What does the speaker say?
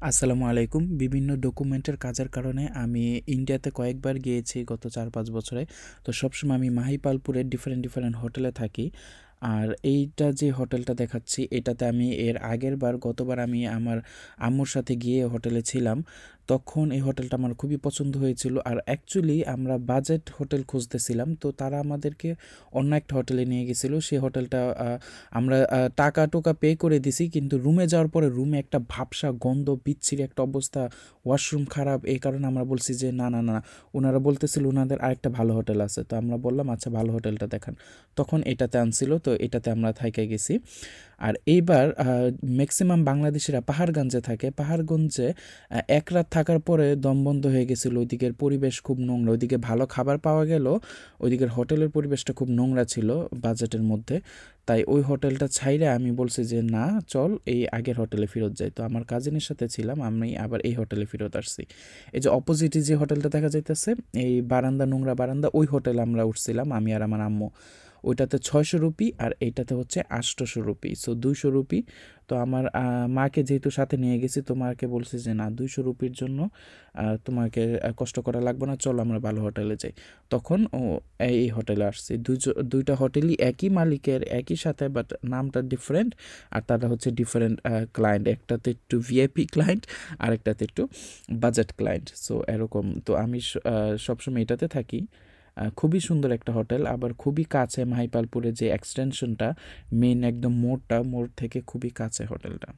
আসসালামু আলাইকুম। বিভিন্ন ডকুমেন্টের কাজের কারণে আমি ইন্ডিয়াতে কয়েকবার গিয়েছি গত ৪-৫ বছরে। তো সবসময় আমি মাহিপালপুরের ডিফারেন্ট হোটেলে থাকি। আর এইটা যে হোটেলটা দেখাচ্ছি এটাতে আমি এর আগের বার গতবার আমি আমার আম্মুর সাথে গিয়ে হোটেলে ছিলাম। তখন এই হোটেলটা আমার খুবই পছন্দ হয়েছিল। আর অ্যাকচুয়ালি আমরা বাজেট হোটেল খুঁজতেছিলাম, তো তারা আমাদেরকে অন্য একটা হোটেলে নিয়ে গেছিল। সেই হোটেলটা আমরা টাকা-টুকা পে করে দিছি, কিন্তু রুমে যাওয়ার পরে রুমে একটা ভাবসা গন্ধ, বিচ্ছিরি একটা অবস্থা, ওয়াশরুম খারাপ। এই কারণে আমরা বলছি যে না না না, ওনারা বলতেছিল ওনাদের আরেকটা ভালো হোটেল আছে। তো আমরা বললাম আচ্ছা ভালো হোটেলটা দেখান। তখন এটাতে আনছিল, তো এটাতে আমরা থাইকা গেছি। আর এইবার ম্যাক্সিমাম বাংলাদেশিরা পাহাড়গঞ্জে থাকে। পাহাড়গঞ্জে এক রাত থাকার পরে দম বন্ধ হয়ে গেছিলো। ওইদিকের পরিবেশ খুব নোংরা, ওইদিকে ভালো খাবার পাওয়া গেল, ওইদিকের হোটেলের পরিবেশটা খুব নোংরা ছিল বাজেটের মধ্যে। তাই ওই হোটেলটা ছাইরে আমি বলছি যে না, চল এই আগের হোটেলে ফেরত যাই। তো আমার কাজিনের সাথে ছিলাম, আমি আবার এই হোটেলে ফেরত আসছি। এই যে অপোজিটে যে হোটেলটা দেখা যাইতেছে, এই বারান্দা, নোংরা বারান্দা, ওই হোটেলে আমরা উঠছিলাম আমি আর আমার আম্মু। ওইটাতে 600 রুপি আর এইটাতে হচ্ছে 800 রুপি, সো 200 রুপি। তো আমার মাকে যেহেতু সাথে নিয়ে গেছি, তো মাকে বলছি যে না, 200 রুপির জন্য তোমাকে কষ্ট করা লাগবে না, চলো আমরা ভালো হোটেলে যাই। তখন এই হোটেলে আসছি। দুইটা হোটেলই একই মালিকের, একই সাথে, বাট নামটা ডিফারেন্ট। আর তারা হচ্ছে ডিফারেন্ট ক্লায়েন্ট, একটাতে একটু ভিআইপি ক্লায়েন্ট আর একটাতে একটু বাজেট ক্লায়েন্ট। সো এরকম। তো আমি সবসময় এটাতে থাকি। খুবই সুন্দর একটা হোটেল, আবার খুবই কাছে মাহিপালপুরে যে এক্সটেনশনটা, মেইন একদম মোড়টা, মোড় থেকে খুবই কাছে হোটেলটা।